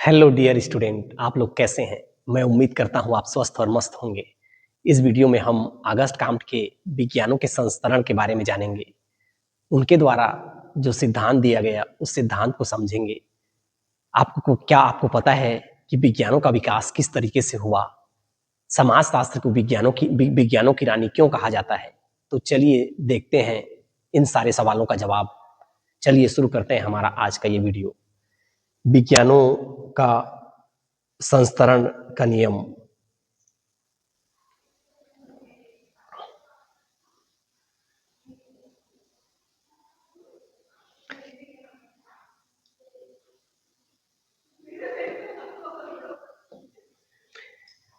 Hello dear student, आप लोग कैसे हैं? मैं उम्मीद करता हूँ आप स्वस्थ और मस्त होंगे। इस वीडियो में हम ऑगस्ट काम्ट के विज्ञानों के संस्करण के बारे में जानेंगे। उनके द्वारा जो सिद्धांत दिया गया उस सिद्धांत को समझेंगे। आपको पता है कि विज्ञानों का विकास किस तरीके से हुआ? समाजशास्त्र को विज्ञानों की रानी क्यों कहा जाता है? तो चलिए देखते हैं इन सारे सवालों का जवाब। चलिए शुरू करते हैं हमारा आज का ये वीडियो। विज्ञानों का संस्तरण का नियम।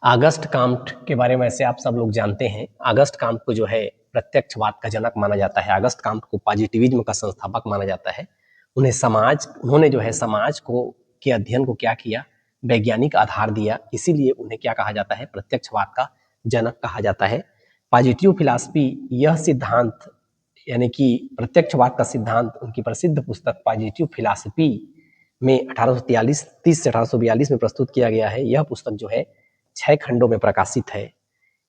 ऑगस्ट काम्ट के बारे में ऐसे आप सब लोग जानते हैं। ऑगस्ट काम्ट को जो है प्रत्यक्षवाद का जनक माना जाता है। ऑगस्ट काम्ट को पॉजिटिविज्म का संस्थापक माना जाता है। उन्होंने जो है समाज को के अध्ययन को क्या किया, वैज्ञानिक आधार दिया, इसीलिए उन्हें क्या कहा जाता है, प्रत्यक्षवाद का जनक कहा जाता है। पॉजिटिव फिलॉसफी, यह सिद्धांत यानी कि प्रत्यक्षवाद का सिद्धांत उनकी प्रसिद्ध पुस्तक पॉजिटिव फिलॉसफी में 1830 से 1842 में प्रस्तुत किया गया है। यह पुस्तक जो है 6 खंडों में प्रकाशित है।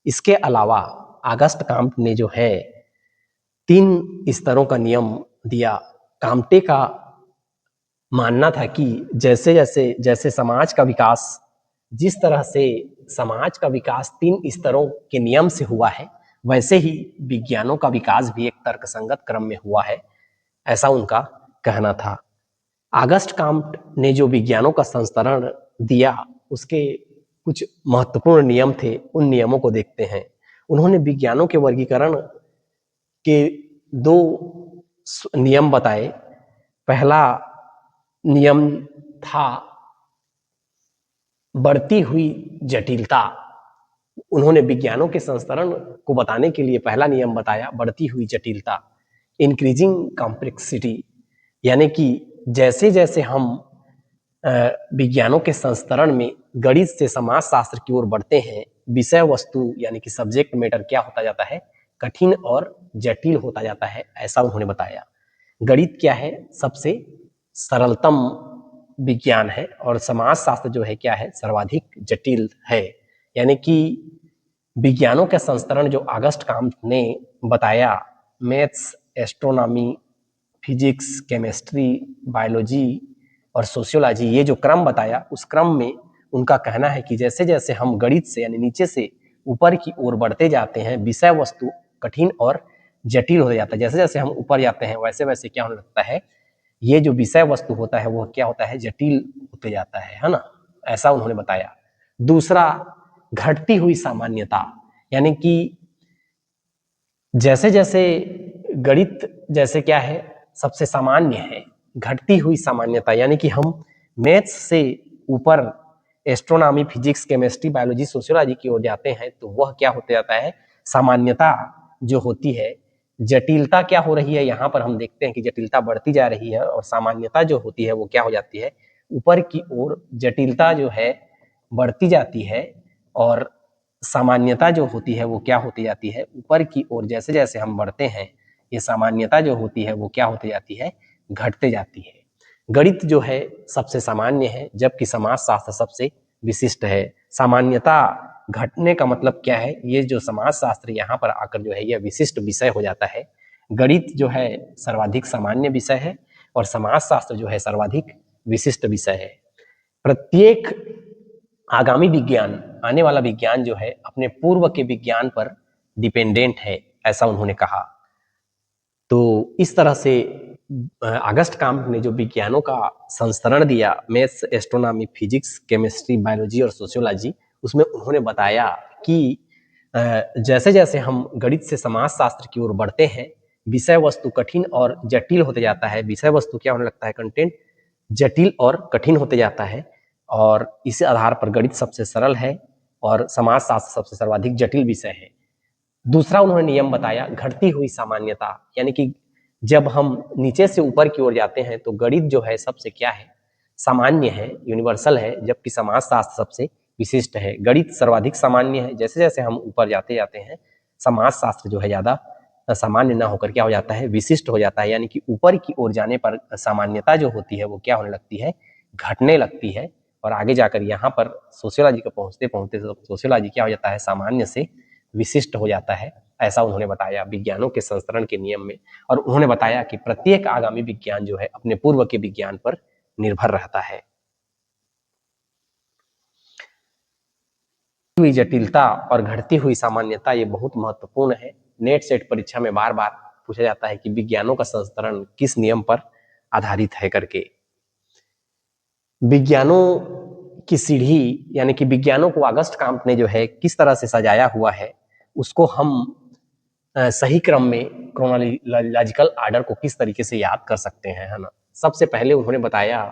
इसके अलावा ऑगस्ट काम्ट ने जो है 3 स्तरों का नियम दिया। काम्टे का मानना था कि जैसे समाज का विकास, जिस तरह से समाज का विकास 3 स्तरों के नियम से हुआ है, वैसे ही विज्ञानों का विकास भी एक तर्कसंगत क्रम में हुआ है, ऐसा उनका कहना था। ऑगस्ट काम्ट ने जो विज्ञानों का संस्करण दिया, उसके कुछ महत्वपूर्ण नियम थे। उन नियमों को देखते हैं। उन्होंने विज्ञानों के वर्गीकरण के 2 नियम बताए। पहला नियम था बढ़ती हुई जटिलता। उन्होंने विज्ञानों के संस्करण को बताने के लिए पहला नियम बताया, बढ़ती हुई जटिलता, इंक्रीजिंग कॉम्प्लेक्सिटी। यानी कि जैसे जैसे हम विज्ञानों के संस्करण में गणित से समाजशास्त्र की ओर बढ़ते हैं, विषय वस्तु यानी कि सब्जेक्ट मैटर क्या होता जाता है, कठिन और जटिल होता जाता है, ऐसा उन्होंने बताया। गणित क्या है, सबसे सरलतम विज्ञान है, और समाजशास्त्र जो है क्या है, सर्वाधिक जटिल है। यानी कि विज्ञानों के संस्करण जो ऑगस्ट काम्ट ने बताया, maths, astronomy, physics, chemistry, biology और सोशियोलॉजी, ये जो क्रम बताया, उस क्रम में उनका कहना है कि जैसे जैसे हम गणित से यानी नीचे से ऊपर की ओर बढ़ते जाते हैं, विषय वस्तु कठिन और जटिल हो जाता है। जैसे जैसे हम ऊपर जाते हैं वैसे वैसे क्या होने लगता है, ये जो विषय वस्तु होता है वो क्या होता है, जटिल होते जाता है ना, ऐसा उन्होंने बताया। दूसरा, घटती हुई सामान्यता, यानी कि जैसे जैसे गणित जैसे क्या है, सबसे सामान्य है, घटती हुई सामान्यता, यानी कि हम मैथ्स से ऊपर astronomy, physics, chemistry, biology, sociology की ओर जाते हैं तो वह क्या होते जाता है, सामान्यता जो होती है। जटिलता क्या हो रही है, यहाँ पर हम देखते हैं कि जटिलता बढ़ती जा रही है, और सामान्यता जो होती है वो क्या हो जाती है, ऊपर की ओर जटिलता जो है बढ़ती जाती है, और सामान्यता जो होती है वो क्या होती जाती है, ऊपर की ओर जैसे जैसे हम बढ़ते हैं, ये सामान्यता जो होती है वो क्या होती जाती है, घटते जाती है। गणित जो है सबसे सामान्य है, जबकि समाजशास्त्र सबसे विशिष्ट है। सामान्यता घटने का मतलब क्या है, ये जो समाजशास्त्र यहाँ पर आकर जो है यह विशिष्ट विषय हो जाता है। गणित जो है सर्वाधिक सामान्य विषय है, और समाजशास्त्र जो है सर्वाधिक विशिष्ट विषय है। प्रत्येक आगामी विज्ञान, आने वाला विज्ञान जो है अपने पूर्व के विज्ञान पर डिपेंडेंट है, ऐसा उन्होंने कहा। तो इस तरह से ऑगस्ट काम्ट ने जो विज्ञानों का संस्करण दिया, maths, astronomy, physics, chemistry, biology और सोशियोलॉजी, उसमें उन्होंने बताया कि जैसे जैसे हम गणित से समाजशास्त्र की ओर बढ़ते हैं, विषय वस्तु कठिन और जटिल होते जाता है। विषय वस्तु क्या होने लगता है, कंटेंट जटिल और कठिन होते जाता है, और इस आधार पर गणित सबसे सरल है और समाजशास्त्र सबसे सर्वाधिक जटिल विषय है। दूसरा उन्होंने नियम बताया, घटती हुई सामान्यता, यानी कि जब हम नीचे से ऊपर की ओर जाते हैं तो गणित जो है सबसे क्या है, सामान्य है, यूनिवर्सल है, जबकि समाजशास्त्र सबसे विशिष्ट है। गणित सर्वाधिक सामान्य है, जैसे जैसे हम ऊपर जाते जाते हैं समाजशास्त्र जो है ज्यादा सामान्य ना होकर क्या हो जाता है, विशिष्ट हो जाता है। यानी कि ऊपर की ओर जाने पर सामान्यता जो होती है वो क्या होने लगती है, घटने लगती है, और आगे जाकर यहाँ पर सोशियोलॉजी को पहुंचते पहुंचते सोशियोलॉजी क्या हो जाता है, सामान्य से विशिष्ट हो जाता है। ऐसा उन्होंने बताया विज्ञानों के संस्करण के नियम में। और उन्होंने बताया कि प्रत्येक आगामी विज्ञान जो है अपने पूर्व के विज्ञान पर निर्भर रहता है। हुई जटिलता और घटती हुई सामान्यता ये बहुत महत्वपूर्ण है। नेट सेट परीक्षा में बार बार पूछा जाता है कि विज्ञानों का संस्करण किस नियम पर आधारित है करके। विज्ञानों की सीढ़ी यानी कि विज्ञानों को ऑगस्ट काम्ट ने जो है किस तरह से सजाया हुआ है, उसको हम सही क्रम में क्रोनोलॉजिकल आर्डर को किस तरीके से याद कर सकते हैं, है ना। सबसे पहले उन्होंने बताया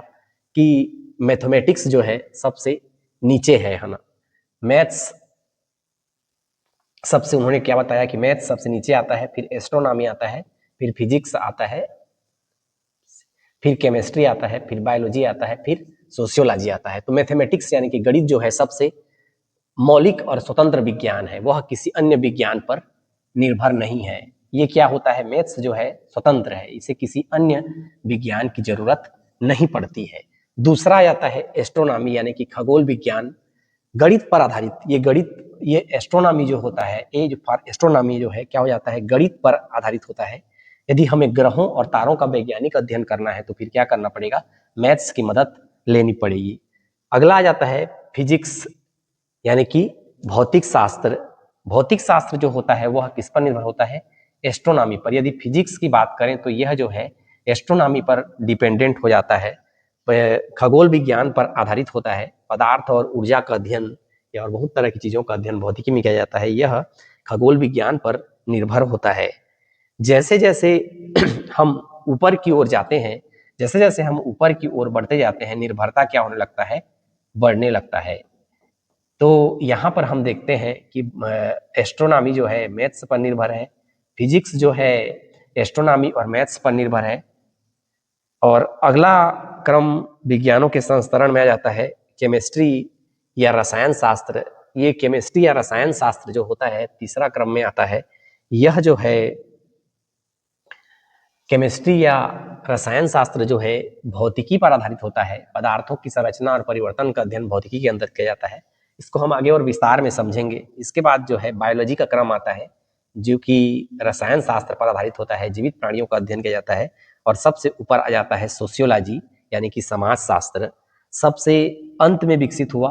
कि मैथमेटिक्स जो है सबसे नीचे है ना। मैथ्स सबसे, उन्होंने क्या बताया कि मैथ्स सबसे नीचे आता है, फिर एस्ट्रोनॉमी आता है, फिर फिजिक्स आता है, फिर केमिस्ट्री आता है, फिर बायोलॉजी आता है, फिर सोशियोलॉजी आता है। तो मैथमेटिक्स यानी कि गणित जो है सबसे मौलिक और स्वतंत्र विज्ञान है, वह किसी अन्य विज्ञान पर निर्भर नहीं है। ये क्या होता है, मैथ्स जो है स्वतंत्र है, इसे किसी अन्य विज्ञान की जरूरत नहीं पड़ती है। दूसरा आता है एस्ट्रोनॉमी यानी कि खगोल विज्ञान, गणित पर आधारित। ये एस्ट्रोनॉमी जो होता है, एज फॉर एस्ट्रोनॉमी जो है क्या हो जाता है, गणित पर आधारित होता है। यदि हमें ग्रहों और तारों का वैज्ञानिक अध्ययन करना है तो फिर क्या करना पड़ेगा, मैथ्स की मदद लेनी पड़ेगी। अगला आ जाता है फिजिक्स यानी कि भौतिक शास्त्र। भौतिक शास्त्र जो होता है वह किस पर निर्भर होता है, एस्ट्रोनॉमी पर। यदि फिजिक्स की बात करें तो यह जो है एस्ट्रोनॉमी पर डिपेंडेंट हो जाता है, खगोल विज्ञान पर आधारित होता है। पदार्थ और ऊर्जा का अध्ययन या और बहुत तरह की चीजों का अध्ययन भौतिकी में किया जाता है, यह खगोल विज्ञान पर निर्भर होता है। जैसे जैसे हम ऊपर की ओर जाते हैं, जैसे जैसे हम ऊपर की ओर बढ़ते जाते हैं, निर्भरता क्या होने लगता है, बढ़ने लगता है। तो यहाँ पर हम देखते हैं कि एस्ट्रोनॉमी जो है मैथ्स पर निर्भर है, फिजिक्स जो है एस्ट्रोनॉमी और मैथ्स पर निर्भर है। और अगला क्रम विज्ञानों के संस्करण में आ जाता है केमिस्ट्री या रसायन शास्त्र। ये केमिस्ट्री या रसायन शास्त्र जो होता है तीसरा क्रम में आता है। यह जो है केमिस्ट्री या रसायन शास्त्र जो है भौतिकी पर आधारित होता है। पदार्थों की संरचना और परिवर्तन का अध्ययन भौतिकी के अंदर किया जाता है। इसको हम आगे और विस्तार में समझेंगे। इसके बाद जो है बायोलॉजी का क्रम आता है, जो कि रसायन शास्त्र पर आधारित होता है, जीवित प्राणियों का अध्ययन किया जाता है। और सबसे ऊपर आ जाता है सोशियोलॉजी यानी कि समाज शास्त्र, सबसे अंत में विकसित हुआ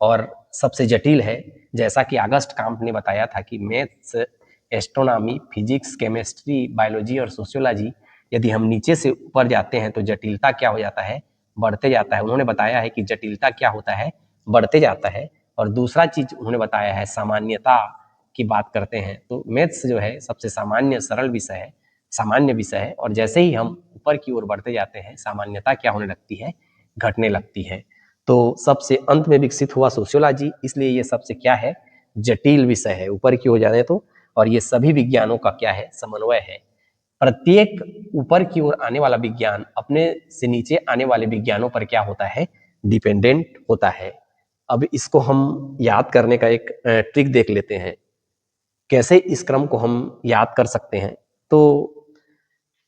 और सबसे जटिल है। जैसा कि ऑगस्ट काम्ट ने बताया था कि maths, astronomy, physics, chemistry, biology और सोशियोलॉजी, यदि हम नीचे से ऊपर जाते हैं तो जटिलता क्या हो जाता है, बढ़ते जाता है। उन्होंने बताया है कि जटिलता क्या होता है, बढ़ते जाता है। और दूसरा चीज उन्होंने बताया है सामान्यता की बात करते हैं तो मैथ्स जो है सबसे सामान्य सरल विषय है, सामान्य विषय है। और जैसे ही हम ऊपर की ओर बढ़ते जाते हैं सामान्यता क्या होने लगती है, घटने लगती है। तो सबसे अंत में विकसित हुआ सोशियोलॉजी, इसलिए ये सबसे क्या है, जटिल विषय है ऊपर की ओर जाने तो। और ये सभी विज्ञानों का क्या है, समन्वय है। प्रत्येक ऊपर की ओर आने वाला विज्ञान अपने से नीचे आने वाले विज्ञानों पर क्या होता है, डिपेंडेंट होता है। अब इसको हम याद करने का एक ट्रिक देख लेते हैं, कैसे इस क्रम को हम याद कर सकते हैं। तो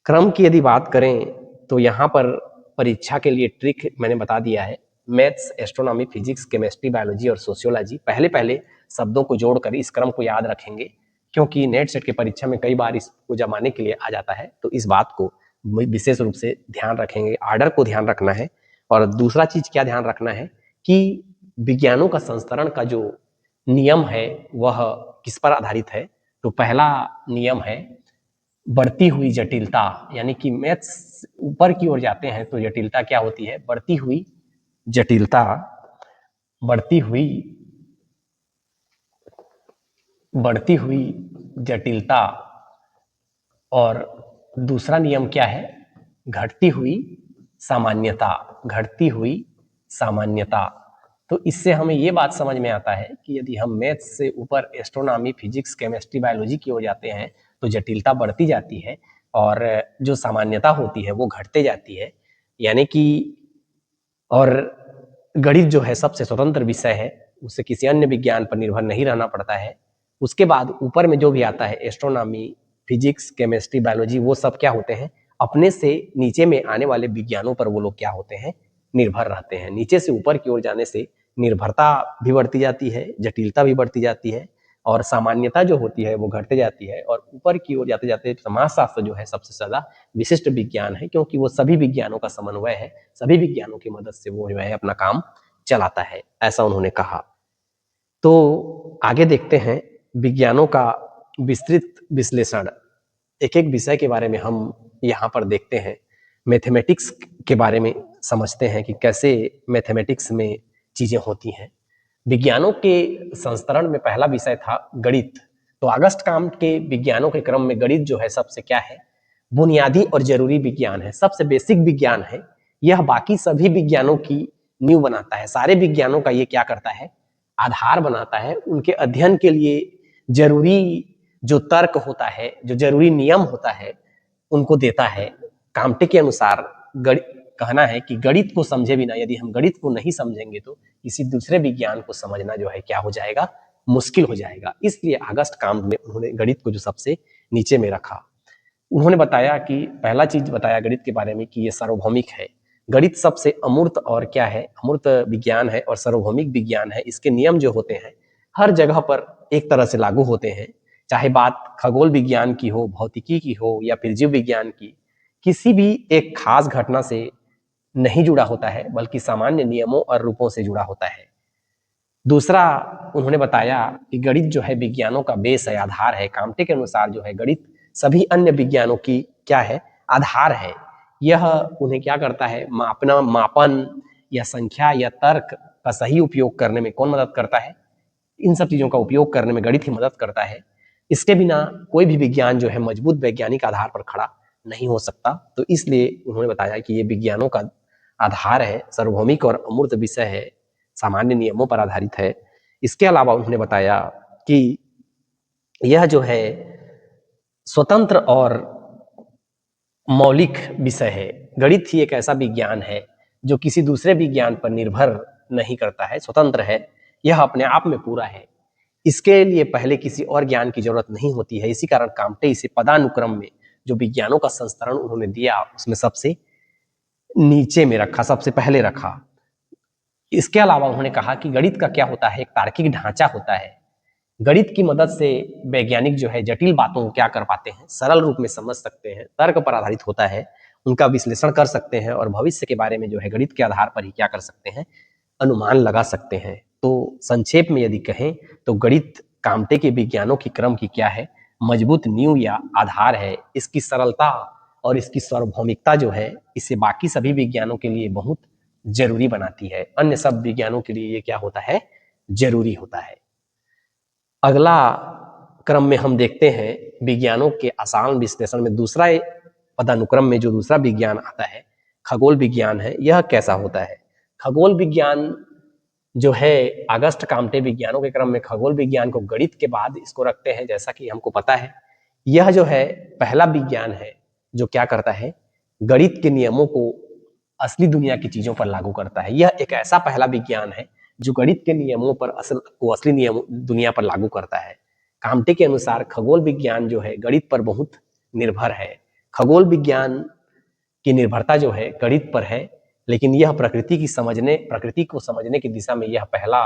क्रम की यदि बात करें तो यहाँ पर परीक्षा के लिए ट्रिक मैंने बता दिया है। Maths, astronomy, physics, chemistry, biology और सोशियोलॉजी, पहले पहले शब्दों को जोड़कर इस क्रम को याद रखेंगे, क्योंकि नेट सेट के परीक्षा में कई बार इसको जमाने के लिए आ जाता है। तो इस बात को विशेष रूप से ध्यान रखेंगे, आर्डर को ध्यान रखना है। और दूसरा चीज क्या ध्यान रखना है कि विज्ञानों का संस्करण का जो नियम है वह किस पर आधारित है। तो पहला नियम है बढ़ती हुई जटिलता, यानी कि मैथ्स ऊपर की ओर जाते हैं तो जटिलता क्या होती है, बढ़ती हुई जटिलता, बढ़ती हुई जटिलता। और दूसरा नियम क्या है, घटती हुई सामान्यता, घटती हुई सामान्यता। तो इससे हमें ये बात समझ में आता है कि यदि हम मैथ्स से ऊपर एस्ट्रोनॉमी, फिजिक्स, केमिस्ट्री, बायोलॉजी की ओर जाते हैं तो जटिलता बढ़ती जाती है और जो सामान्यता होती है वो घटते जाती है। यानी कि और गणित जो है सबसे स्वतंत्र विषय है, उसे किसी अन्य विज्ञान पर निर्भर नहीं रहना पड़ता है। उसके बाद ऊपर में जो भी आता है एस्ट्रोनॉमी, फिजिक्स, केमिस्ट्री, बायोलॉजी, वो सब क्या होते हैं, अपने से नीचे में आने वाले विज्ञानों पर वो लोग क्या होते हैं, निर्भर रहते हैं। नीचे से ऊपर की ओर जाने से निर्भरता भी बढ़ती जाती है, जटिलता भी बढ़ती जाती है और सामान्यता जो होती है वो घटते जाती है, और ऊपर की ओर जाते जाते समाजशास्त्र जो है सबसे ज्यादा विशिष्ट विज्ञान है, क्योंकि वो सभी विज्ञानों का समन्वय है, सभी विज्ञानों की मदद से वो जो है अपना काम चलाता है, ऐसा उन्होंने कहा। तो आगे देखते हैं विज्ञानों का विस्तृत विश्लेषण। एक एक विषय के बारे में हम यहाँ पर देखते हैं। मैथमेटिक्स के बारे में समझते हैं कि कैसे मैथमेटिक्स में चीजें होती हैं। विज्ञानों के संस्करण में पहला विषय था गणित। तो अगस्त काम्ट के विज्ञानों के क्रम में गणित जो है सबसे क्या है, बुनियादी और जरूरी विज्ञान है, सबसे बेसिक विज्ञान है। यह बाकी सभी विज्ञानों की नींव बनाता है। सारे विज्ञानों का ये क्या करता है, आधार बनाता है। उनके अध्ययन के लिए जरूरी जो तर्क होता है, जो जरूरी नियम होता है, उनको देता है। काम्टे के अनुसार कहना है कि गणित को समझे बिना, यदि हम गणित को नहीं समझेंगे तो किसी दूसरे विज्ञान को समझना जो है क्या हो जाएगा, मुश्किल हो जाएगा। इसलिए अगस्त काम्ट में उन्होंने गणित को जो सबसे नीचे में रखा। उन्होंने बताया कि पहला चीज बताया गणित के बारे में कि ये सार्वभौमिक है। गणित सबसे अमूर्त और क्या है, अमूर्त विज्ञान है और सार्वभौमिक विज्ञान है। इसके नियम जो होते हैं हर जगह पर एक तरह से लागू होते हैं, चाहे बात खगोल विज्ञान की हो, भौतिकी की हो या फिर जीव विज्ञान की। किसी भी एक खास घटना से नहीं जुड़ा होता है, बल्कि सामान्य नियमों और रूपों से जुड़ा होता है। दूसरा उन्होंने बताया कि गणित जो है विज्ञानों का बेस है, आधार है। काम्टे के अनुसार जो है गणित सभी अन्य विज्ञानों की क्या है, आधार है। यह उन्हें क्या करता है, मापन या संख्या या तर्क का सही उपयोग करने में कौन मदद करता है, इन सब चीजों का उपयोग करने में गणित ही मदद करता है। इसके बिना कोई भी विज्ञान जो है मजबूत वैज्ञानिक आधार पर खड़ा नहीं हो सकता। तो इसलिए उन्होंने बताया कि ये विज्ञानों का आधार है, सार्वभौमिक और अमूर्त विषय है, सामान्य नियमों पर आधारित है। इसके अलावा उन्होंने बताया कि यह जो है स्वतंत्र और मौलिक विषय है। गणित ही एक ऐसा विज्ञान है जो किसी दूसरे विज्ञान पर निर्भर नहीं करता है, स्वतंत्र है, यह अपने आप में पूरा है। इसके लिए पहले किसी और ज्ञान की जरूरत नहीं होती है। इसी कारण काम्टे इसे पदानुक्रम में जो विज्ञानों का संस्करण उन्होंने दिया उसमें सबसे नीचे में रखा, सबसे पहले रखा। इसके अलावा उन्होंने कहा कि गणित का क्या होता है, एक तार्किक ढांचा होता है। गणित की मदद से वैज्ञानिक जो है जटिल बातों को क्या कर पाते हैं, सरल रूप में समझ सकते हैं, तर्क पर आधारित होता है, उनका विश्लेषण कर सकते हैं और भविष्य के बारे में जो है गणित के आधार पर ही क्या कर सकते हैं, अनुमान लगा सकते हैं। तो संक्षेप में यदि कहें तो गणित काम्टे के विज्ञानों की क्रम की क्या है, मजबूत नींव या आधार है। इसकी सरलता और इसकी सार्वभौमिकता जो है इसे बाकी सभी विज्ञानों के लिए बहुत जरूरी बनाती है। अन्य सब विज्ञानों के लिए ये क्या होता है, जरूरी होता है। अगला क्रम में हम देखते हैं विज्ञानों के आसान विश्लेषण में दूसरा पदानुक्रम में जो दूसरा विज्ञान आता है खगोल विज्ञान है। यह कैसा होता है, खगोल विज्ञान जो है अगस्त काम्टे विज्ञानों के क्रम में खगोल विज्ञान को गणित के बाद इसको रखते हैं। जैसा कि हमको पता है यह जो है पहला विज्ञान है जो क्या करता है, गणित के नियमों को असली दुनिया की चीजों पर लागू करता है। यह एक ऐसा पहला विज्ञान है जो गणित के नियमों पर असली नियम दुनिया पर लागू करता है। काम्टे के अनुसार खगोल विज्ञान जो है गणित पर बहुत निर्भर है। खगोल विज्ञान की निर्भरता जो है गणित पर है, लेकिन यह प्रकृति को समझने की दिशा में यह पहला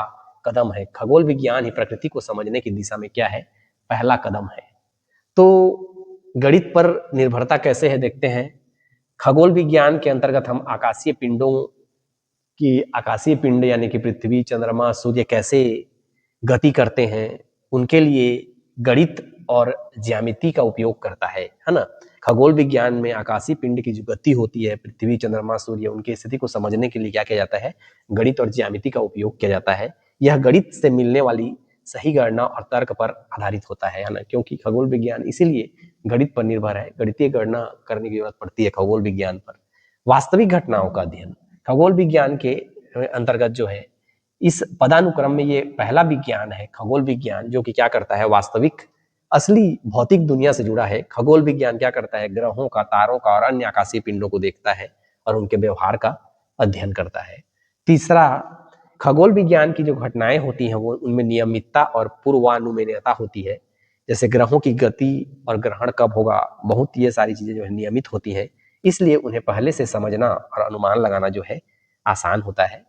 कदम है। खगोल विज्ञान ही प्रकृति को समझने की दिशा में क्या है, पहला कदम है। तो गणित पर निर्भरता कैसे है देखते हैं। खगोल विज्ञान के अंतर्गत हम आकाशीय पिंड यानी कि पृथ्वी, चंद्रमा, सूर्य कैसे गति करते हैं, उनके लिए गणित और ज्यामिति का उपयोग करता है ना। खगोल विज्ञान में आकाशीय पिंड की जो गति होती है, पृथ्वी, चंद्रमा, सूर्य, उनकी स्थिति को समझने के लिए क्या किया जाता है, गणित और ज्यामिति का उपयोग किया जाता है। यह गणित से मिलने वाली सही गणना और तर्क पर आधारित होता है ना, क्योंकि खगोल विज्ञान इसीलिए गणित पर निर्भर है। गणितीय गणना करने की जरूरत पड़ती है खगोल विज्ञान पर। वास्तविक घटनाओं का अध्ययन खगोल विज्ञान के अंतर्गत जो है इस पदानुक्रम में ये पहला विज्ञान है खगोल विज्ञान, जो कि क्या करता है, वास्तविक असली भौतिक दुनिया से जुड़ा है। खगोल विज्ञान क्या करता है, ग्रहों का, तारों का और अन्य आकाशीय पिंडों को देखता है और उनके व्यवहार का अध्ययन करता है। तीसरा, खगोल विज्ञान की जो घटनाएं होती हैं वो उनमें नियमितता और पूर्वानुमेयता होती है। जैसे ग्रहों की गति और ग्रहण कब होगा, बहुत ये सारी चीजें जो है नियमित होती हैं, इसलिए उन्हें पहले से समझना और अनुमान लगाना जो है आसान होता है।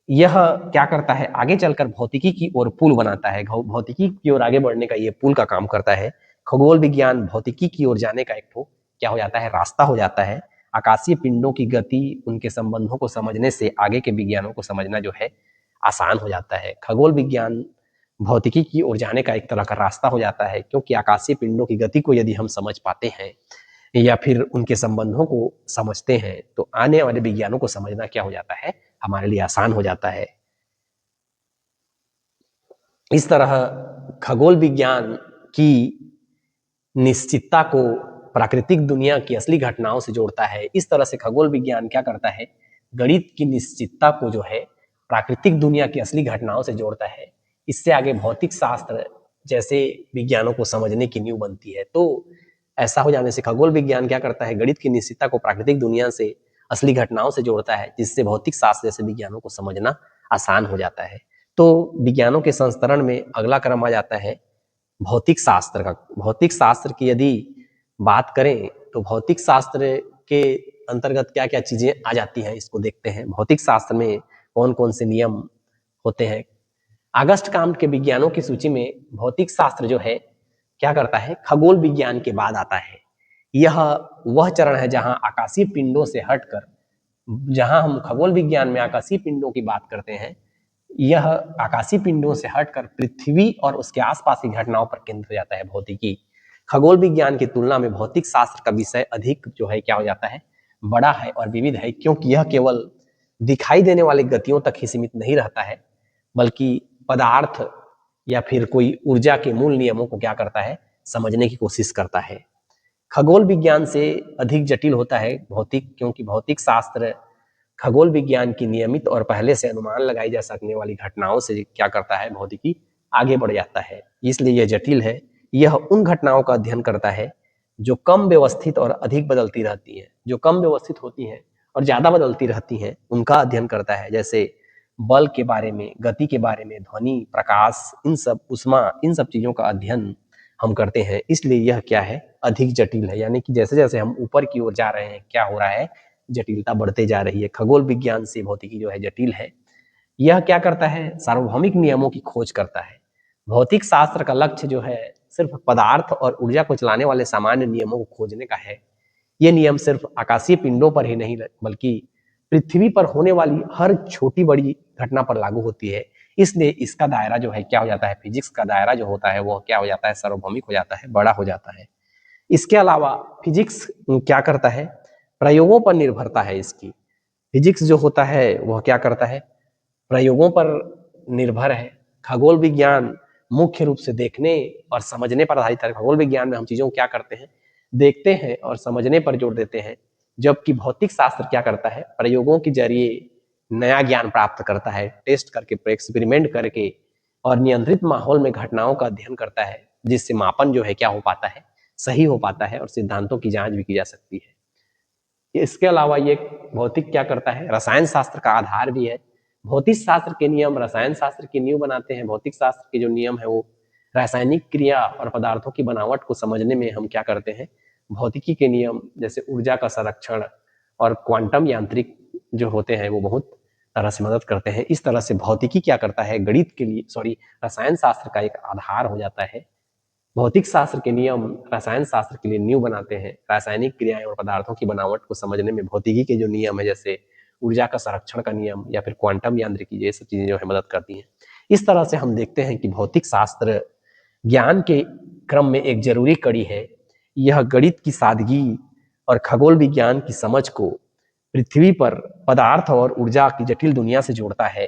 यह क्या करता है, आगे चलकर भौतिकी की ओर पुल बनाता है। भौतिकी की ओर आगे बढ़ने का ये पुल का काम करता है। खगोल विज्ञान भौतिकी की ओर जाने का एक तो क्या हो जाता है, रास्ता हो जाता है। आकाशीय पिंडों की गति, उनके संबंधों को समझने से आगे के विज्ञानों को समझना जो है आसान हो जाता है। खगोल विज्ञान भौतिकी की ओर जाने का एक तरह का रास्ता हो जाता है, क्योंकि आकाशीय पिंडों की गति को यदि हम समझ पाते हैं या फिर उनके संबंधों को समझते हैं, तो आने वाले विज्ञानों को समझना क्या हो जाता है, हमारे लिए आसान हो जाता है। इस तरह खगोल विज्ञान की निश्चितता को प्राकृतिक दुनिया की असली घटनाओं से जोड़ता है। इस तरह से खगोल विज्ञान क्या करता है, गणित की निश्चितता को जो है प्राकृतिक दुनिया की असली घटनाओं से जोड़ता है। इससे आगे भौतिक शास्त्र जैसे विज्ञानों को समझने की नींव बनती है। तो ऐसा हो जाने से खगोल विज्ञान क्या करता है, गणित की निश्चितता को प्राकृतिक दुनिया से असली घटनाओं से जोड़ता है, जिससे भौतिक शास्त्र जैसे विज्ञानों को समझना आसान हो जाता है। तो विज्ञानों के संस्करण में अगला क्रम आ जाता है भौतिक शास्त्र का। भौतिक शास्त्र की यदि बात करें तो भौतिक शास्त्र के अंतर्गत क्या क्या चीजें आ जाती हैं, इसको देखते हैं। भौतिक शास्त्र में कौन कौन से नियम होते हैं। अगस्त काम्ट के विज्ञानों की सूची में भौतिक शास्त्र जो है क्या करता है, खगोल विज्ञान के बाद आता है। यह वह चरण है जहां आकाशीय पिंडों से हटकर, जहां हम खगोल विज्ञान में आकाशीय पिंडों की बात करते हैं, यह आकाशीय पिंडों से हटकर पृथ्वी और उसके आसपास की घटनाओं पर केंद्रित हो जाता है भौतिकी। खगोल विज्ञान की तुलना में भौतिक शास्त्र का विषय अधिक जो है क्या हो जाता है, बड़ा है और विविध है, क्योंकि यह केवल दिखाई देने वाली गतियों तक ही सीमित नहीं रहता है, बल्कि पदार्थ या फिर कोई ऊर्जा के मूल नियमों को क्या करता है, समझने की कोशिश करता है। खगोल विज्ञान से अधिक जटिल होता है भौतिक, क्योंकि भौतिक शास्त्र खगोल विज्ञान की नियमित और पहले से अनुमान लगाई जा सकने वाली घटनाओं से क्या करता है, भौतिकी आगे बढ़ जाता है, इसलिए यह जटिल है। यह उन घटनाओं का अध्ययन करता है जो कम व्यवस्थित और अधिक बदलती रहती हैं। जो कम व्यवस्थित होती हैं और ज्यादा बदलती रहती हैं, उनका अध्ययन करता है। जैसे बल के बारे में, गति के बारे में, ध्वनि, प्रकाश, इन सब, उष्मा, इन सब चीजों का अध्ययन हम करते हैं। इसलिए यह क्या है, अधिक जटिल है। यानी कि जैसे जैसे हम ऊपर की ओर जा रहे हैं, क्या हो रहा है, जटिलता बढ़ते जा रही है। खगोल विज्ञान से भौतिकी जो है जटिल है। यह क्या करता है, सार्वभौमिक नियमों की खोज करता है। भौतिक शास्त्र का लक्ष्य जो है सिर्फ पदार्थ और ऊर्जा को चलाने वाले सामान्य नियमों को खोजने का है। ये नियम सिर्फ आकाशीय पिंडों पर ही नहीं, बल्कि पृथ्वी पर होने वाली हर छोटी बड़ी घटना पर लागू होती है। इसलिए इसका दायरा जो है क्या हो जाता है, फिजिक्स का दायरा जो होता है वो क्या हो जाता है, सार्वभौमिक हो जाता है, बड़ा हो जाता है। इसके अलावा फिजिक्स क्या करता है, प्रयोगों पर निर्भरता है इसकी। फिजिक्स जो होता है वह क्या करता है, प्रयोगों पर निर्भर है। खगोल विज्ञान मुख्य रूप से देखने और समझने पर आधारित है। खगोल विज्ञान में हम चीजों को क्या करते हैं, देखते हैं और समझने पर जोर देते हैं, जबकि भौतिक शास्त्र क्या करता है, प्रयोगों के जरिए नया ज्ञान प्राप्त करता है, टेस्ट करके, एक्सपेरिमेंट करके और नियंत्रित माहौल में घटनाओं का अध्ययन करता है, जिससे मापन जो है क्या हो पाता है, सही हो पाता है और सिद्धांतों की जांच भी की जा सकती है। इसके अलावा ये भौतिक क्या करता है, रसायन शास्त्र का आधार भी है। भौतिक शास्त्र के नियम रसायन शास्त्र की नींव बनाते हैं। भौतिक शास्त्र के जो नियम है वो रासायनिक क्रिया और पदार्थों की बनावट को समझने में हम क्या करते हैं, भौतिकी के नियम जैसे ऊर्जा का संरक्षण और क्वांटम यांत्रिक जो होते हैं वो बहुत तरह से मदद करते हैं। इस तरह से भौतिकी क्या करता है, गणित के लिए रसायन शास्त्र का एक आधार हो जाता है। भौतिक शास्त्र के नियम रसायन शास्त्र के लिए नींव बनाते हैं। रासायनिक क्रियाएं और पदार्थों की बनावट को समझने में भौतिकी के जो नियम है, जैसे ऊर्जा का संरक्षण का नियम या फिर क्वांटम यांत्रिकी, ये सब चीजें जो है मदद करती हैं। इस तरह से हम देखते हैं कि भौतिक शास्त्र ज्ञान के क्रम में एक जरूरी कड़ी है। यह गणित की सादगी और खगोल विज्ञान की समझ को पृथ्वी पर पदार्थ और ऊर्जा की जटिल दुनिया से जोड़ता है।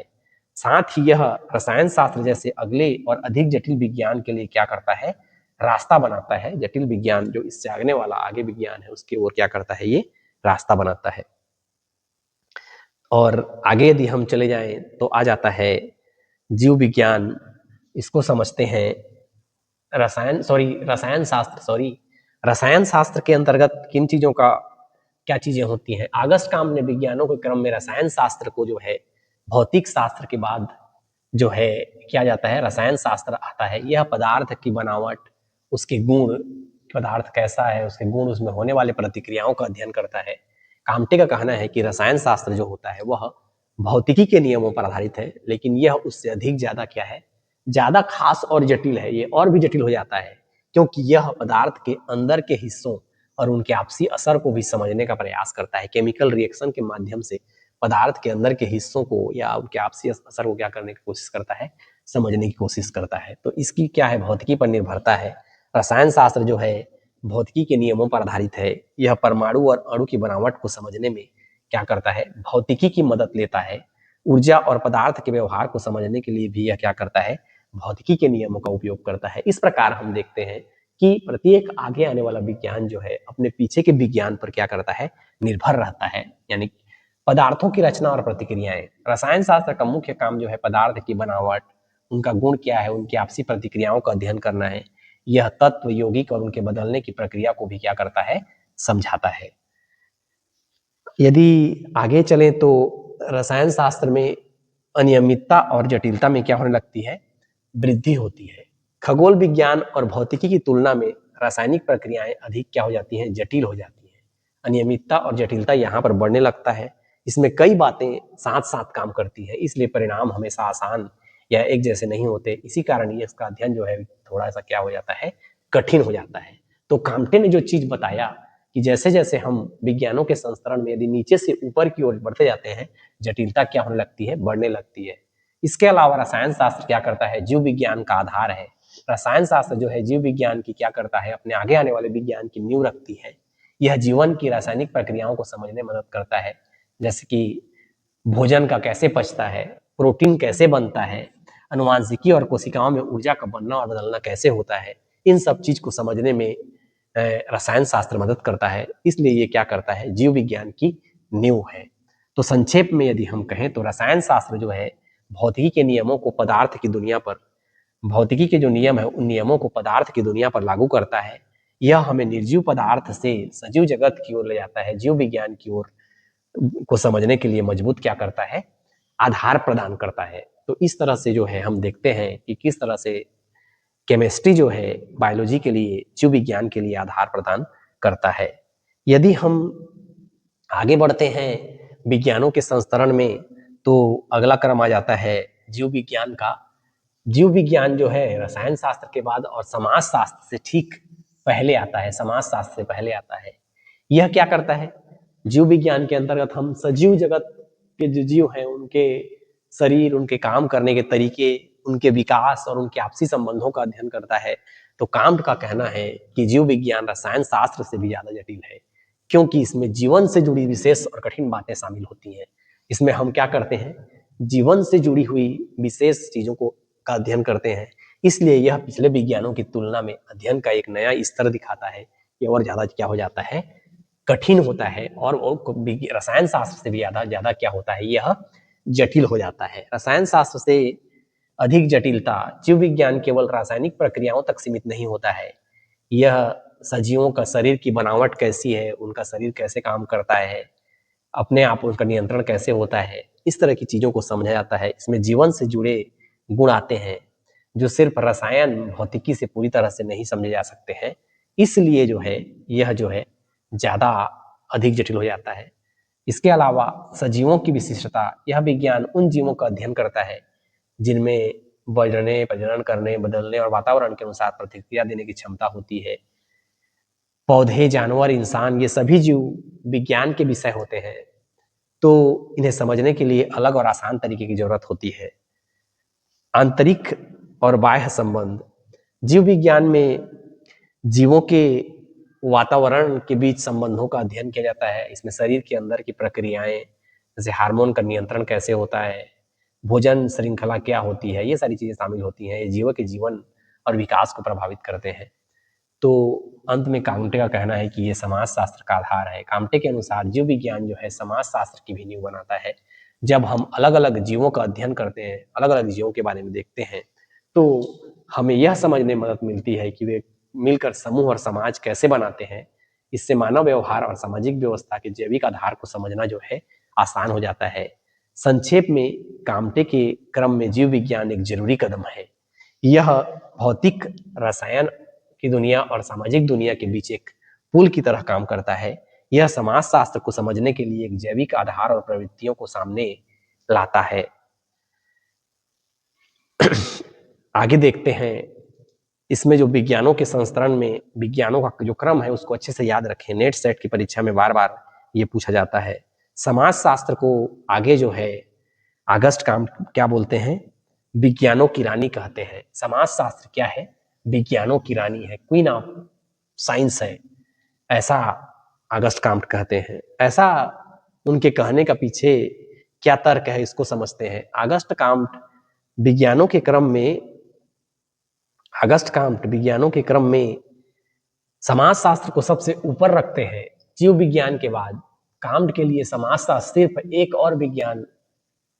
साथ ही यह रसायन शास्त्र जैसे अगले और अधिक जटिल विज्ञान के लिए क्या करता है, रास्ता बनाता है। जटिल विज्ञान जो इससे आगने वाला आगे विज्ञान है उसकी ओर क्या करता है, ये रास्ता बनाता है। और आगे यदि हम चले जाएं तो आ जाता है जीव विज्ञान। इसको समझते हैं रसायन शास्त्र के अंतर्गत किन चीजों का क्या चीजें होती हैं। अगस्त काम्ट ने विज्ञानों के क्रम में रसायन शास्त्र को जो है भौतिक शास्त्र के बाद जो है किया जाता है, रसायन शास्त्र आता है। यह पदार्थ की बनावट, उसके गुण, पदार्थ कैसा है, उसके गुण, उसमें होने वाले प्रतिक्रियाओं का अध्ययन करता है। काम्टे का कहना है कि रसायन शास्त्र जो होता है वह भौतिकी के नियमों पर आधारित है, लेकिन यह उससे अधिक ज्यादा क्या है, ज्यादा खास और जटिल है। ये और भी जटिल हो जाता है क्योंकि यह पदार्थ के अंदर के हिस्सों और उनके आपसी असर को भी समझने का प्रयास करता है। केमिकल रिएक्शन के माध्यम से पदार्थ के अंदर के हिस्सों को या उनके आपसी असर को क्या करने की कोशिश करता है, समझने की कोशिश करता है। तो इसकी क्या है, भौतिकी पर निर्भरता है। रसायन शास्त्र जो है भौतिकी के नियमों पर आधारित है। यह परमाणु और अणु की बनावट को समझने में क्या करता है, भौतिकी की मदद लेता है। ऊर्जा और पदार्थ के व्यवहार को समझने के लिए भी यह क्या करता है, भौतिकी के नियमों का उपयोग करता है। इस प्रकार हम देखते हैं कि प्रत्येक आगे आने वाला विज्ञान जो है अपने पीछे के विज्ञान पर क्या करता है, निर्भर रहता है। यानी पदार्थों की रचना और प्रतिक्रियाएं। रसायन शास्त्र का मुख्य काम जो है पदार्थ की बनावट, उनका गुण क्या है, उनकी आपसी प्रतिक्रियाओं का अध्ययन करना है। यह तत्व, यौगिक और उनके बदलने की प्रक्रिया को भी क्या करता है, समझाता है। यदि आगे चलें तो रसायन शास्त्र में अनियमितता और जटिलता में क्या होने लगती है, वृद्धि होती है। खगोल विज्ञान और भौतिकी की तुलना में रासायनिक प्रक्रियाएं अधिक क्या हो जाती हैं, जटिल हो जाती हैं। अनियमितता और जटिलता यहाँ पर बढ़ने लगता है। इसमें कई बातें साथ साथ काम करती है, इसलिए परिणाम हमेशा आसान या एक जैसे नहीं होते। इसी कारण ये इसका अध्ययन जो है थोड़ा सा क्या हो जाता है, कठिन हो जाता है। तो काम्टे ने जो चीज बताया कि जैसे जैसे हम विज्ञानों के संस्करण में यदि नीचे से ऊपर की ओर बढ़ते जाते हैं, जटिलता क्या होने लगती है, बढ़ने लगती है। इसके अलावा रसायन शास्त्र क्या करता है, जीव विज्ञान का आधार है। रसायन शास्त्र जो है जीव विज्ञान की क्या करता है, अपने आगे आने वाले विज्ञान की नींव रखती है। यह जीवन की रासायनिक प्रक्रियाओं को समझने में मदद करता है, जैसे कि भोजन का कैसे पचता है, प्रोटीन कैसे बनता है, अनुवांशिकी और कोशिकाओं में ऊर्जा का बनना और बदलना कैसे होता है। इन सब चीज को समझने में रसायन शास्त्र मदद करता है। इसलिए ये क्या करता है, जीव विज्ञान की नींव है। तो संक्षेप में यदि हम कहें तो रसायन शास्त्र जो है भौतिकी के नियमों को पदार्थ की दुनिया पर, भौतिकी के जो नियम है उन नियमों को पदार्थ की दुनिया पर लागू करता है। यह हमें निर्जीव पदार्थ से सजीव जगत की ओर ले जाता है, जीव विज्ञान की ओर को समझने के लिए मजबूत क्या करता है, आधार प्रदान करता है। तो इस तरह से जो है हम देखते हैं कि किस तरह से केमिस्ट्री जो है बायोलॉजी के लिए, जीव विज्ञान के लिए आधार प्रदान करता है। यदि हम आगे बढ़ते हैं विज्ञानों के संस्तरण में तो अगला क्रम आ जाता है जीव विज्ञान का। जीव विज्ञान जो है रसायन शास्त्र के बाद और समाज शास्त्र से ठीक पहले आता है, समाज शास्त्र से पहले आता है। यह क्या करता है, जीव विज्ञान के अंतर्गत हम सजीव जगत के जो जीव हैं उनके शरीर, उनके काम करने के तरीके, उनके विकास और उनके आपसी संबंधों का अध्ययन करता है। तो कांट का कहना है कि जीव विज्ञान रसायन शास्त्र से भी ज्यादा जटिल है, क्योंकि इसमें जीवन से जुड़ी विशेष और कठिन बातें शामिल होती हैं। इसमें हम क्या करते हैं, जीवन से जुड़ी हुई विशेष चीजों को का अध्ययन करते हैं। इसलिए यह पिछले विज्ञानों की तुलना में अध्ययन का एक नया स्तर दिखाता है। ये और ज्यादा क्या हो जाता है, कठिन होता है और रसायन शास्त्र से भी ज्यादा ज्यादा क्या होता है, यह जटिल हो जाता है। रसायन शास्त्र से अधिक जटिलता जीव विज्ञान केवल रासायनिक प्रक्रियाओं तक सीमित नहीं होता है। यह सजीवों का शरीर की बनावट कैसी है, उनका शरीर कैसे काम करता है, अपने आप उनका नियंत्रण कैसे होता है, इस तरह की चीजों को समझा जाता है। इसमें जीवन से जुड़े गुण आते हैं जो सिर्फ रसायन भौतिकी से पूरी तरह से नहीं समझे जा सकते हैं। इसलिए जो है यह जो है ज्यादा अधिक जटिल हो जाता है। इसके अलावा सजीवों की विशिष्टता, यह विज्ञान उन जीवों का अध्ययन करता है जिनमें बढ़ने, प्रजनन करने, बदलने और वातावरण के अनुसार प्रतिक्रिया देने की क्षमता होती है। पौधे, जानवर, इंसान, ये सभी जीव विज्ञान के विषय होते हैं। तो इन्हें समझने के लिए अलग और आसान तरीके की जरूरत होती है। आंतरिक और बाह्य संबंध, जीव विज्ञान में जीवों के वातावरण के बीच संबंधों का अध्ययन किया जाता है। इसमें शरीर के अंदर की प्रक्रियाएं, जैसे हार्मोन का नियंत्रण कैसे होता है, भोजन श्रृंखला क्या होती है, ये सारी चीजें शामिल होती हैं। ये जीवों के जीवन और विकास को प्रभावित करते हैं। तो अंत में काम्टे का कहना है कि ये समाज शास्त्र का आधार है। काम्टे के अनुसार जीव विज्ञान जो है समाज शास्त्र की भी नींव बनाता है। जब हम अलग अलग जीवों का अध्ययन करते हैं, अलग अलग जीवों के बारे में देखते हैं, तो हमें यह समझने में मदद मिलती है कि वे मिलकर समूह और समाज कैसे बनाते हैं। इससे मानव व्यवहार और सामाजिक व्यवस्था के जैविक आधार को समझना जो है आसान हो जाता है। संक्षेप में काम्टे के क्रम में जीव विज्ञान एक जरूरी कदम है। यह भौतिक, रसायन की दुनिया और सामाजिक दुनिया के बीच एक पुल की तरह काम करता है। यह समाज शास्त्र को समझने के लिए एक जैविक आधार और प्रवृत्तियों को सामने लाता है। आगे देखते हैं, इसमें जो विज्ञानों के संस्करण में विज्ञानों का जो क्रम है उसको अच्छे से याद रखें। नेट सेट की परीक्षा में बार बार ये पूछा जाता है। समाज शास्त्र को आगे जो है अगस्ट काम क्या बोलते हैं, विज्ञानों की रानी कहते हैं। समाज शास्त्र क्या है, विज्ञानों की रानी है, क्वीन ऑफ साइंस है, ऐसा अगस्ट काम्ट कहते हैं। ऐसा उनके कहने का पीछे क्या तर्क है इसको समझते हैं। अगस्ट काम्ट विज्ञानों के क्रम में अगस्ट काम्ट विज्ञानों के क्रम में समाज शास्त्र को सबसे ऊपर रखते हैं जीव विज्ञान के बाद। काम्ट के लिए समाज शास्त्र सिर्फ एक और विज्ञान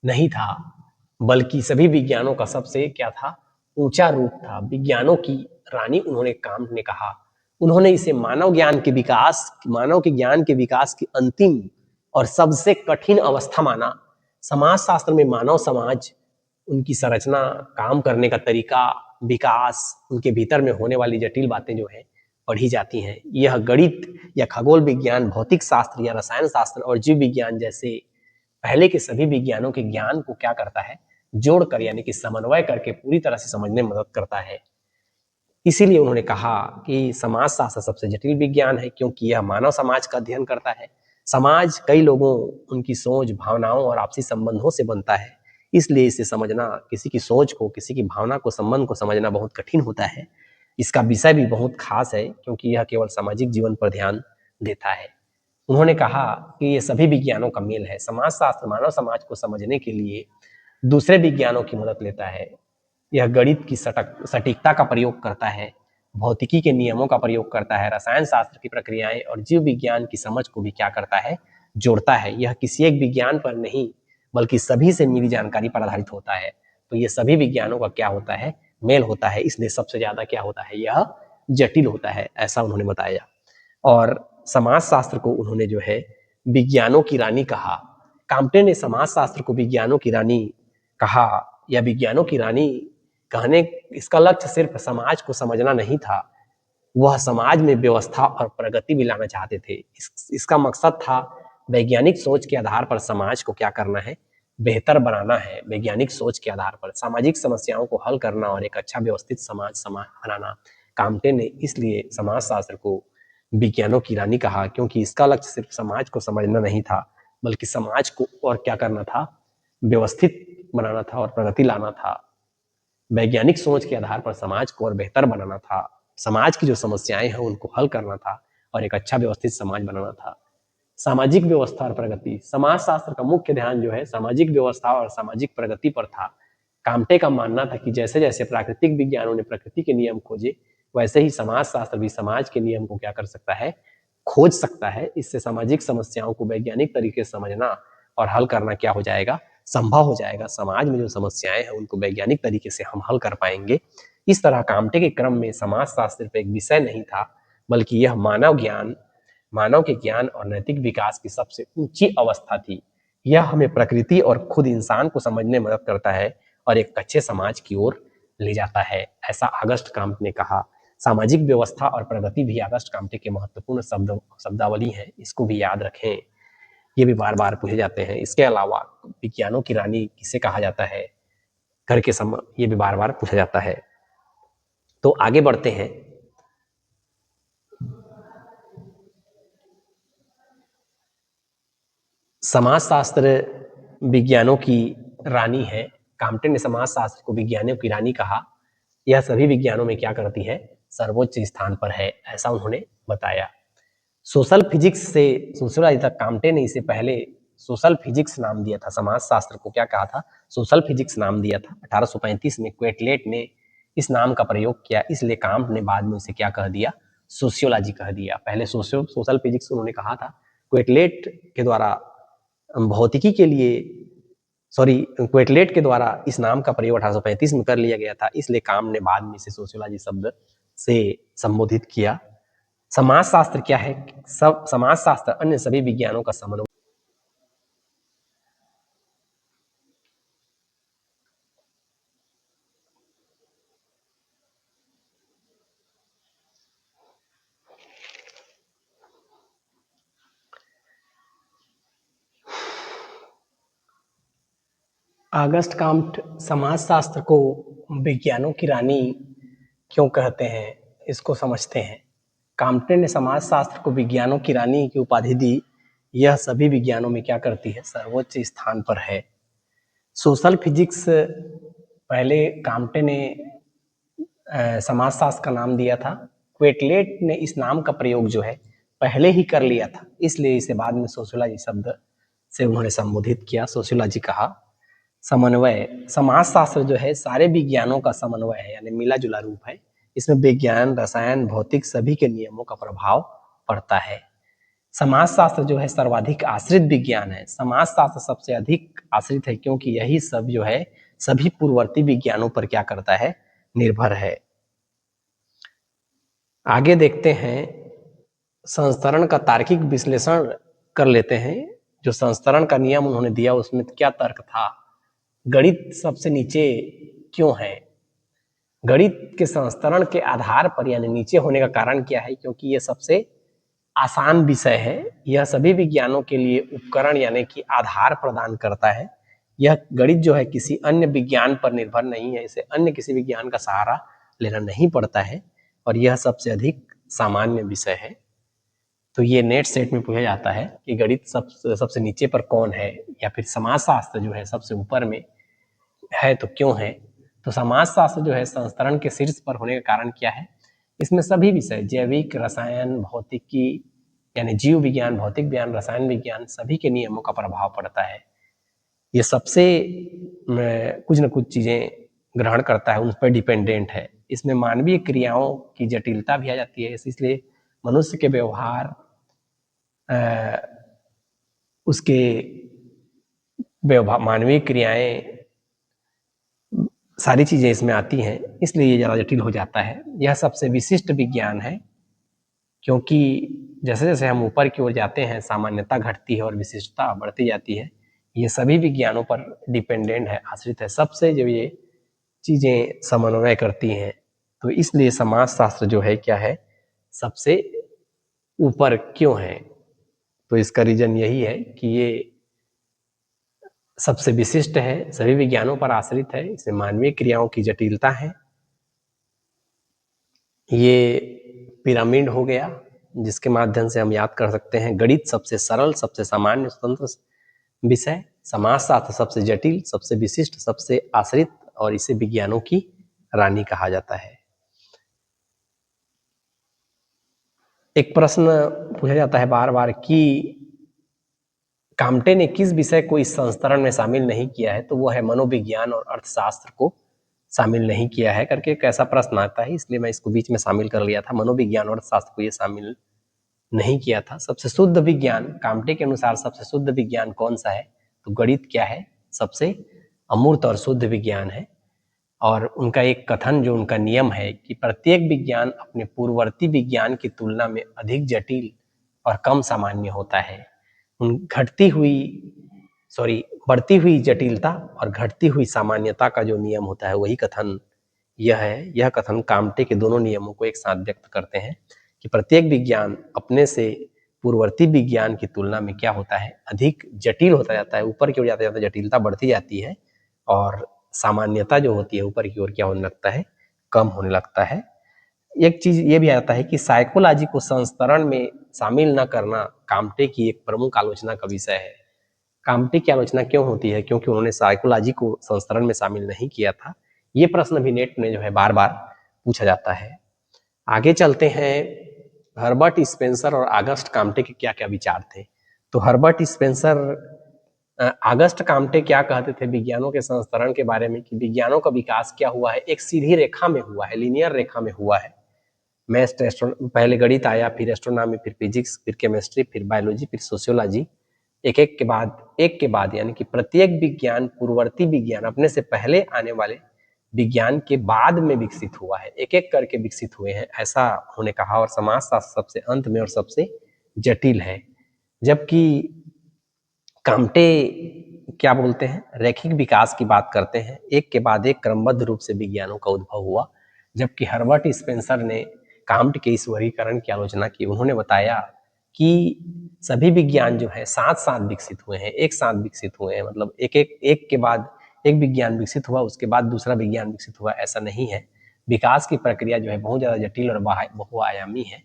नहीं था, बल्कि सभी विज्ञानों का सबसे क्या था, ऊंचा रूप था। विज्ञानों की रानी उन्होंने काम्ट ने कहा। उन्होंने इसे मानव के ज्ञान के विकास की अंतिम और सबसे कठिन अवस्था माना। समाज शास्त्र में मानव समाज, उनकी संरचना, काम करने का तरीका, विकास, उनके भीतर में होने वाली जटिल बातें जो है पढ़ी जाती हैं। यह गणित या खगोल विज्ञान, भौतिक शास्त्र या रसायन शास्त्र और जीव विज्ञान जैसे पहले के सभी विज्ञानों के ज्ञान को क्या करता है, जोड़कर यानी कि समन्वय करके पूरी तरह से समझने में मदद करता है। इसीलिए उन्होंने कहा कि समाज शास्त्र सबसे जटिल विज्ञान है, क्योंकि यह मानव समाज का अध्ययन करता है। समाज कई लोगों, उनकी सोच, भावनाओं और आपसी संबंधों से बनता है। इसलिए इसे समझना, किसी की सोच को, किसी की भावना को, संबंध को समझना बहुत कठिन होता है। इसका विषय भी बहुत खास है, क्योंकि यह केवल सामाजिक जीवन पर ध्यान देता है। उन्होंने कहा कि ये सभी विज्ञानों का मेल है। समाज शास्त्र मानव समाज को समझने के लिए दूसरे विज्ञानों की मदद लेता है। यह गणित की सटीकता का प्रयोग करता है, भौतिकी के नियमों का प्रयोग करता है, रसायन शास्त्र की प्रक्रियाएं और जीव विज्ञान की समझ को भी क्या करता है, जोड़ता है। यह किसी एक विज्ञान पर नहीं, बल्कि सभी से मिली जानकारी पर आधारित होता है। तो ये सभी विज्ञानों का क्या होता है, मेल होता है। इसलिए सबसे ज्यादा क्या होता है, यह जटिल होता है, ऐसा उन्होंने बताया। और समाज शास्त्र को उन्होंने जो है विज्ञानों की रानी कहा। काम्टे ने समाज शास्त्र को विज्ञानों की रानी कहा, या विज्ञानों की रानी कहने, इसका लक्ष्य सिर्फ समाज को समझना नहीं था, वह समाज में व्यवस्था और प्रगति भी लाना चाहते थे। इसका मकसद था वैज्ञानिक सोच के आधार पर समाज को क्या करना है, बेहतर बनाना है। वैज्ञानिक सोच के आधार पर सामाजिक समस्याओं को हल करना और एक अच्छा व्यवस्थित समाज बनाना। काम्टे ने इसलिए समाज शास्त्र को विज्ञानों की रानी कहा, क्योंकि इसका लक्ष्य सिर्फ समाज को समझना नहीं था, बल्कि समाज को और क्या करना था, व्यवस्थित बनाना था और प्रगति लाना था। वैज्ञानिक सोच के आधार पर समाज को और बेहतर बनाना था, समाज की जो समस्याएं हैं उनको हल करना था और एक अच्छा व्यवस्थित समाज बनाना था। सामाजिक व्यवस्था और प्रगति, समाज शास्त्र का मुख्य ध्यान जो है सामाजिक व्यवस्था और सामाजिक प्रगति पर था। काम्टे का मानना था कि जैसे जैसे प्राकृतिक विज्ञानों ने प्रकृति के नियम खोजे, वैसे ही समाज शास्त्र भी समाज के नियम को क्या कर सकता है, खोज सकता है। इससे सामाजिक समस्याओं को वैज्ञानिक तरीके से समझना और हल करना क्या हो जाएगा, संभव हो जाएगा। समाज में जो समस्याएं हैं उनको वैज्ञानिक तरीके से हम हल कर पाएंगे। इस तरह काम्टे के क्रम में समाज शास्त्र सिर्फ एक विषय नहीं था, बल्कि यह मानव के ज्ञान और नैतिक विकास की सबसे ऊंची अवस्था थी। यह हमें प्रकृति और खुद इंसान को समझने में मदद करता है और एक अच्छे समाज की ओर ले जाता है, ऐसा अगस्ट काम्टे ने कहा। सामाजिक व्यवस्था और प्रगति भी अगस्ट काम्टे के महत्वपूर्ण शब्दावली है, इसको भी याद रखें। ये भी बार बार पूछे जाते हैं। इसके अलावा विज्ञानों की रानी किसे कहा जाता है, ये भी बार बार पूछा जाता है। तो आगे बढ़ते हैं। समाजशास्त्र विज्ञानों की रानी है। काम्टे ने समाजशास्त्र को विज्ञानों की रानी कहा। यह सभी विज्ञानों में क्या करती है, सर्वोच्च स्थान पर है, ऐसा उन्होंने बताया। सोशल फिजिक्स से सोशियोलॉजी तक काम्टे ने इसे पहले सोशल फिजिक्स नाम दिया था। समाजशास्त्र को क्या कहा था, सोशल फिजिक्स नाम दिया था। 1835 में क्वेटलेट ने इस नाम का प्रयोग किया, इसलिए काम्ट ने बाद में इसे क्या कह दिया, सोशियोलॉजी कह दिया। पहले सोशल फिजिक्स उन्होंने कहा था। क्वेटलेट के द्वारा भौतिकी के लिए क्वेटलेट के द्वारा इस नाम का प्रयोग 1835 में कर लिया गया था, इसलिए काम्ट ने बाद में इसे सोशियोलॉजी शब्द से संबोधित किया। समाजशास्त्र क्या है, समाजशास्त्र अन्य सभी विज्ञानों का समन्वय। ऑगस्ट काम्ट समाजशास्त्र को विज्ञानों की रानी क्यों कहते हैं, इसको समझते हैं। काम्टे ने समाजशास्त्र को विज्ञानों की रानी की उपाधि दी। यह सभी विज्ञानों में क्या करती है, सर्वोच्च स्थान पर है। सोशल फिजिक्स पहले काम्टे ने समाजशास्त्र का नाम दिया था। क्वेटलेट ने इस नाम का प्रयोग जो है पहले ही कर लिया था, इसलिए इसे बाद में सोशियोलॉजी शब्द से उन्होंने संबोधित किया, सोशियोलॉजी कहा। समन्वय, समाजशास्त्र जो है सारे विज्ञानों का समन्वय है, यानी मिला जुला रूप है। इसमें विज्ञान, रसायन, भौतिक सभी के नियमों का प्रभाव पड़ता है। समाजशास्त्र जो है सर्वाधिक आश्रित विज्ञान है। समाजशास्त्र सबसे अधिक आश्रित है क्योंकि यही सब जो है सभी पूर्ववर्ती विज्ञानों पर क्या करता है, निर्भर है। आगे देखते हैं, संस्तरण का तार्किक विश्लेषण कर लेते हैं। जो संस्तरण का नियम उन्होंने दिया उसमें क्या तर्क था। गणित सबसे नीचे क्यों है? गणित के संस्तरण के आधार पर यानी नीचे होने का कारण क्या है, क्योंकि यह सबसे आसान विषय है। यह सभी विज्ञानों के लिए उपकरण यानी कि आधार प्रदान करता है। यह गणित जो है किसी अन्य विज्ञान पर निर्भर नहीं है, इसे अन्य किसी विज्ञान का सहारा लेना नहीं पड़ता है और यह सबसे अधिक सामान्य विषय है। तो ये नेट सेट में पूछा जाता है कि गणित सबसे नीचे पर कौन है, या फिर समाजशास्त्र जो है सबसे ऊपर में है तो क्यों है। तो समाजशास्त्र जो है संस्तरण के शीर्ष पर होने का कारण क्या है, इसमें सभी विषय जैविक, रसायन, भौतिकी यानी जीव विज्ञान, भौतिक विज्ञान, रसायन विज्ञान सभी के नियमों का प्रभाव पड़ता है। ये सबसे कुछ न कुछ चीजें ग्रहण करता है, उन पर डिपेंडेंट है। इसमें मानवीय क्रियाओं की जटिलता भी आ जाती है, इसलिए मनुष्य के व्यवहार, उसके व्यवहार, मानवीय क्रियाएं, सारी चीजें इसमें आती हैं, इसलिए ये ज़्यादा जटिल हो जाता है। यह सबसे विशिष्ट विज्ञान है क्योंकि जैसे जैसे हम ऊपर की ओर जाते हैं सामान्यता घटती है और विशिष्टता बढ़ती जाती है। ये सभी विज्ञानों पर डिपेंडेंट है, आश्रित है। सबसे जो ये चीजें समन्वय करती हैं, तो इसलिए समाजशास्त्र जो है क्या है, सबसे ऊपर क्यों है। तो इसका रीजन यही है कि ये सबसे विशिष्ट है, सभी विज्ञानों पर आश्रित है, इसमें मानवीय क्रियाओं की जटिलता है। ये पिरामिड हो गया जिसके माध्यम से हम याद कर सकते हैं। गणित सबसे सरल, सबसे सामान्य स्वतंत्र विषय, समाजशास्त्र सबसे जटिल, सबसे विशिष्ट, सबसे आश्रित और इसे विज्ञानों की रानी कहा जाता है। एक प्रश्न पूछा जाता है बार बार कि काम्टे ने किस विषय को इस संस्करण में शामिल नहीं किया है, तो वो है मनोविज्ञान और अर्थशास्त्र को शामिल नहीं किया है करके एक ऐसा प्रश्न आता है, इसलिए मैं इसको बीच में शामिल कर लिया था। मनोविज्ञान और अर्थशास्त्र को ये शामिल नहीं किया था। सबसे शुद्ध विज्ञान काम्टे के अनुसार सबसे शुद्ध विज्ञान कौन सा है, तो गणित क्या है, सबसे अमूर्त और शुद्ध विज्ञान है। और उनका एक कथन जो उनका नियम है कि प्रत्येक विज्ञान अपने पूर्ववर्ती विज्ञान की तुलना में अधिक जटिल और कम सामान्य होता है। बढ़ती हुई जटिलता और घटती हुई सामान्यता का जो नियम होता है वही कथन यह है। यह कथन काम्टे के दोनों नियमों को एक साथ व्यक्त करते हैं कि प्रत्येक विज्ञान अपने से पूर्ववर्ती विज्ञान की तुलना में क्या होता है, अधिक जटिल होता जाता है। ऊपर की ओर जाते जाते जटिलता बढ़ती जाती है और सामान्यता जो होती है ऊपर की ओर क्या होने लगता है, कम होने लगता है। एक चीज ये भी आता है कि साइकोलॉजी को संस्तरण में शामिल न करना काम्टे की एक प्रमुख आलोचना का विषय है। काम्टे की आलोचना क्यों होती है, क्योंकि उन्होंने साइकोलॉजी को संस्तरण में शामिल नहीं किया था। ये प्रश्न भी नेट में जो है बार बार पूछा जाता है। आगे चलते हैं, हर्बर्ट स्पेंसर और ऑगस्ट काम्टे के क्या क्या विचार थे। तो हर्बर्ट स्पेंसर, ऑगस्ट काम्टे क्या कहते थे विज्ञानों के संस्तरण के बारे में, कि विज्ञानों का विकास क्या हुआ है, एक सीधी रेखा में हुआ है, लीनियर रेखा में हुआ है। पहले गणित आया, फिर एस्ट्रोनॉमी, फिर फिजिक्स, फिर केमिस्ट्री, फिर बायोलॉजी, फिर सोशियोलॉजी, एक एक के बाद यानी कि प्रत्येक विज्ञान पूर्ववर्ती विज्ञान अपने से पहले आने वाले विज्ञान के बाद में विकसित हुआ है, एक एक करके विकसित हुए हैं, ऐसा उन्होंने कहा। और समाजशास्त्र सबसे अंत में और सबसे जटिल है, जबकि काम्टे क्या बोलते हैं, रैखिक विकास की बात करते हैं, एक के बाद एक क्रमबद्ध रूप से विज्ञानों का उद्भव हुआ। जबकि हर्बर्ट स्पेंसर ने काम्टे के इस वर्गीकरण की आलोचना की। उन्होंने बताया कि सभी विज्ञान जो है साथ साथ विकसित हुए हैं, एक साथ विकसित हुए हैं, मतलब एक के बाद एक विज्ञान विकसित हुआ उसके बाद दूसरा विज्ञान विकसित हुआ, ऐसा नहीं है। विकास की प्रक्रिया जो है बहुत ज्यादा जटिल और बहुआयामी है।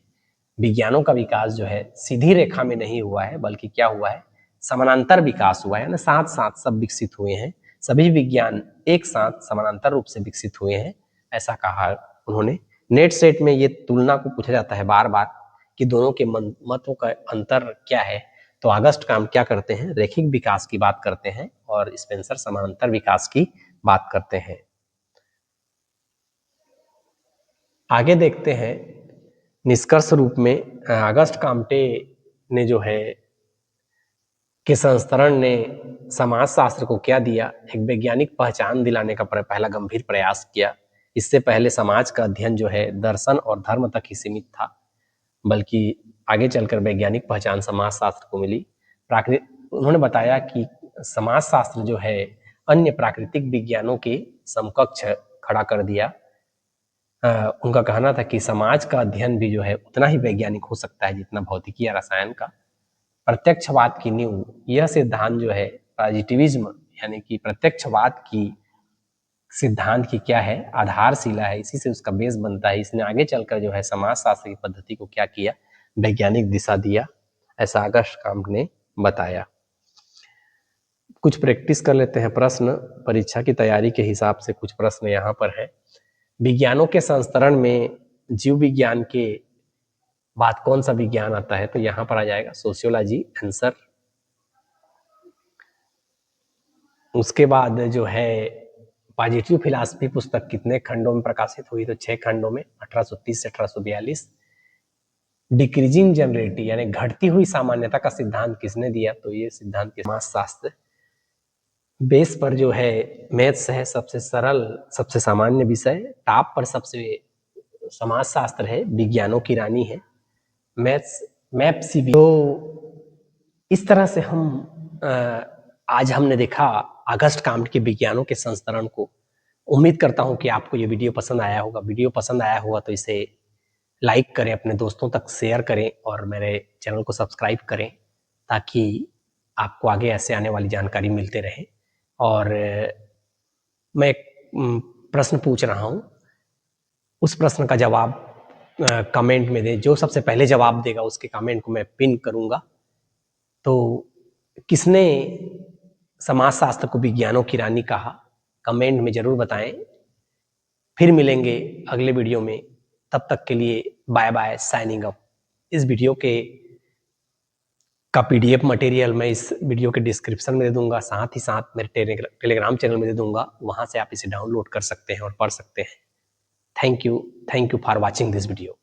विज्ञानों का विकास जो है सीधी रेखा में नहीं हुआ है, बल्कि क्या हुआ है, समानांतर विकास हुआ है ना, साथ साथ सब विकसित हुए हैं। सभी विज्ञान एक साथ समानांतर रूप से विकसित हुए हैं, ऐसा कहा उन्होंने। नेट सेट में ये तुलना को पूछा जाता है बार बार कि दोनों के मतों का अंतर क्या है। तो ऑगस्ट काम क्या करते हैं, रैखिक विकास की बात करते हैं और स्पेंसर समानांतर विकास की बात करते हैं। आगे देखते हैं निष्कर्ष रूप में ऑगस्ट काम्टे ने जो है के संस्करण ने समाजशास्त्र को क्या दिया, एक वैज्ञानिक पहचान दिलाने का पहला गंभीर प्रयास किया। इससे पहले समाज का अध्ययन जो है दर्शन और धर्म तक ही सीमित था, बल्कि आगे चलकर वैज्ञानिक पहचान समाजशास्त्र को मिली। उन्होंने बताया कि समाजशास्त्र जो है अन्य प्राकृतिक विज्ञानों के समकक्ष खड़ा कर दिया। उनका कहना था कि समाज का अध्ययन भी जो है उतना ही वैज्ञानिक हो सकता है जितना भौतिकी या रसायन का। प्रत्यक्षवाद की नींव, यह सिद्धांत जो है पॉजिटिविज्म यानी कि प्रत्यक्षवाद की सिद्धांत की क्या है, आधारशिला है, इसी से उसका बेस बनता है। इसने आगे चलकर जो है समाजशास्त्र की पद्धति को क्या किया, वैज्ञानिक दिशा दिया, ऐसा ऑगस्ट काम्टे ने बताया। कुछ प्रैक्टिस कर लेते हैं प्रश्न, परीक्षा की तैयारी के हिसाब से कुछ प्रश्न यहाँ पर है। विज्ञानों के संस्करण में जीव विज्ञान के बाद कौन सा विज्ञान आता है, तो यहाँ पर आ जाएगा सोशियोलॉजी आंसर। उसके बाद जो है पॉजिटिव फिलॉसफी पुस्तक कितने खंडों में प्रकाशित हुई, तो 6 खंडों में 1830 से 1842। डिक्रीजिंग जनरेलिटी यानी घटती हुई सामान्यता का सिद्धांत किसने दिया, तो ये सिद्धांत समाजशास्त्र। बेस पर जो है मैथ्स है सबसे सरल सबसे सामान्य विषय, टॉप पर सबसे समाजशास्त्र है, विज्ञानों की रानी है मैथ्स, मैप्स। तो इस तरह से हम आज हमने देखा ऑगस्ट काम्टे के विज्ञानों के संस्करण को। उम्मीद करता हूं कि आपको ये वीडियो पसंद आया होगा। वीडियो पसंद आया होगा तो इसे लाइक करें, अपने दोस्तों तक शेयर करें और मेरे चैनल को सब्सक्राइब करें, ताकि आपको आगे ऐसे आने वाली जानकारी मिलते रहे। और मैं एक प्रश्न पूछ रहा हूं, उस प्रश्न का जवाब कमेंट में दे। जो सबसे पहले जवाब देगा उसके कमेंट को मैं पिन करूंगा। तो किसने समाजशास्त्र को विज्ञानों की रानी कहा, कमेंट में जरूर बताएं। फिर मिलेंगे अगले वीडियो में, तब तक के लिए बाय बाय, साइनिंग ऑफ। इस वीडियो का पीडीएफ मटेरियल मैं इस वीडियो के डिस्क्रिप्शन में दे दूंगा, साथ ही साथ मेरे टेलीग्राम चैनल में दे दूंगा, वहां से आप इसे डाउनलोड कर सकते हैं और पढ़ सकते हैं। Thank you for watching this video.